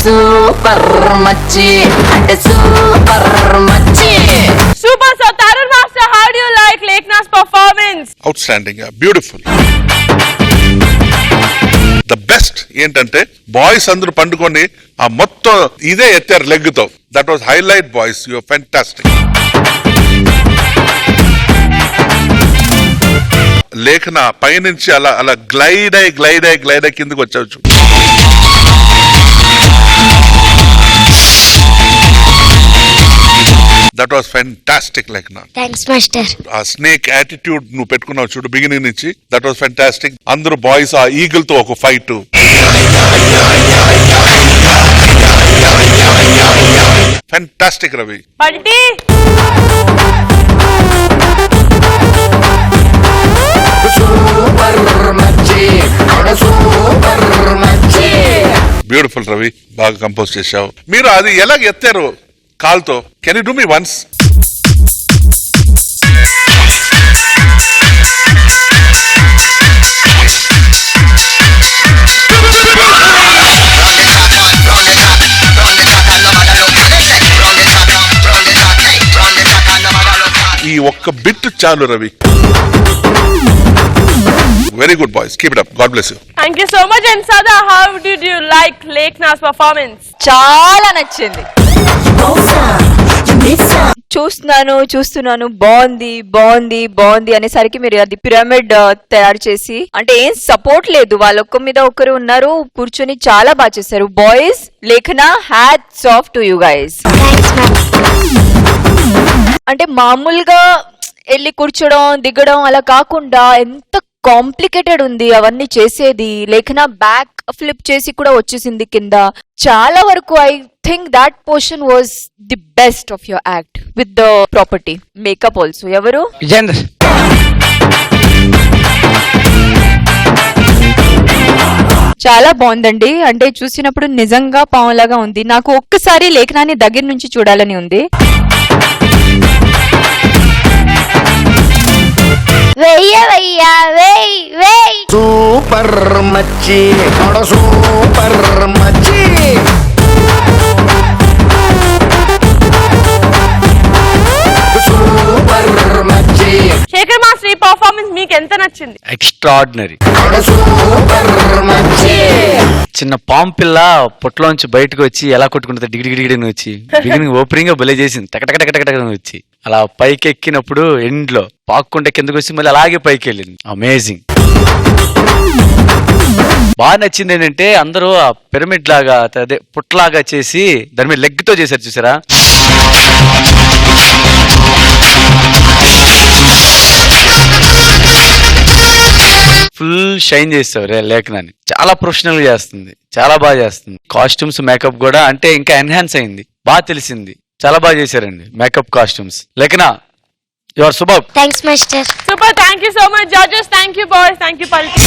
Super మచ్చి అంటే super మచ్చి. Super. So Tarun Master, how do you like Lekhna's performance? Outstanding, beautiful. The best ఏంటంటే boys అందరూ పండుకొని ఆ మొత్తం ఇదే ఎత్తారు లెగ్ తో. That was highlight boys, you are fantastic. Lekhana పైనుంచి అలా అలా గ్లైడ్ అయి కిందకి వచ్చావచ్చు. That was fantastic Lekhana. Thanks master. ఆ స్నేక్ యాటిట్యూడ్ నువ్వు పెట్టుకున్నావు చూడు బిగినింగ్ నుంచి, దట్ వాస్ ఫ్యాంటాస్టిక్. అందరూ బాయ్స్ ఆ ఈగల్ తో ఒక fight. Fantastic Ravi. Bunty. Beautiful Ravi, బాగా కంపోజ్ చేశావు. మీరు అది ఎలా ఎత్తారు కాల్తో? Can you do me once? ఈ ఒక్క బిట్ చాలు Ravi. Very good boys, keep it up. God bless you. Thank you so much. And Sada, how did you like Lekhna's performance? చాలా నచ్చింది. చూస్తున్నాను బాగుంది అనేసరికి మీరు అది పిరమిడ్ తయారు చేసి, అంటే ఏం సపోర్ట్ లేదు, వాళ్ళ ఒక్క మీద ఒకరు ఉన్నారు కూర్చొని చాలా బాగా చేశారు. బాయ్స్, లేఖన, hats off to you guys. అంటే మామూలుగా వెళ్ళి కూర్చోడం దిగడం అలా కాకుండా ఎంత కాంప్లికేటెడ్ ఉంది అవన్నీ చేసేది. లేఖన బ్యాక్ ఫ్లిప్ చేసి కూడా వచ్చేసింది కింద. చాలా వరకు I think that portion was the best of your act with the property makeup also. ఎవరు? విజేందర్. చాలా బాగుందండి. అంటే చూసినప్పుడు నిజంగా పాములాగా ఉంది. నాకు ఒక్కసారి లేఖనాన్ని దగ్గర నుంచి చూడాలని ఉంది. సూపర్ మచ్చి సూపర్ మచ్చి. శేఖర్ మాస్టర్, ఈ పర్ఫార్మెన్స్ మీకు ఎంత నచ్చింది? ఎక్స్ట్రాడినరీ. చిన్న పాము పిల్ల పొట్టలోంచి బయటకు వచ్చి ఎలా కొట్టుకుంటుంది డిగిడిగిడి వచ్చి బిగినింగ్ ఓపెనింగ్ గా బలే చేసింది. టకటకటకటక వచ్చి అలా పైకి ఎక్కినప్పుడు ఎండ్ లో పాక్కుంటే కిందకు వచ్చి మళ్ళీ అలాగే పైకి వెళ్ళింది. అమేజింగ్. బాగా నచ్చింది ఏంటంటే అందరూ ఆ పిరమిడ్ లాగా అదే పుట్టలాగా చేసి దాని మీద లెగ్ తో చేశారు చూసారా. ఫుల్ షైన్ చేస్తారు లేఖనాన్ని. చాలా ప్రొఫెషనల్ గా చేస్తుంది, చాలా బాగా చేస్తుంది. కాస్ట్యూమ్స్ మేకప్ కూడా అంటే ఇంకా ఎన్హాన్స్ అయింది, బాగా తెలిసింది. చాలా బాగా చేశారండి makeup costumes. Lekhana, you are super. Thanks master. Super. Thank you so much, judges. Thank you, boys. Thank you, Palti.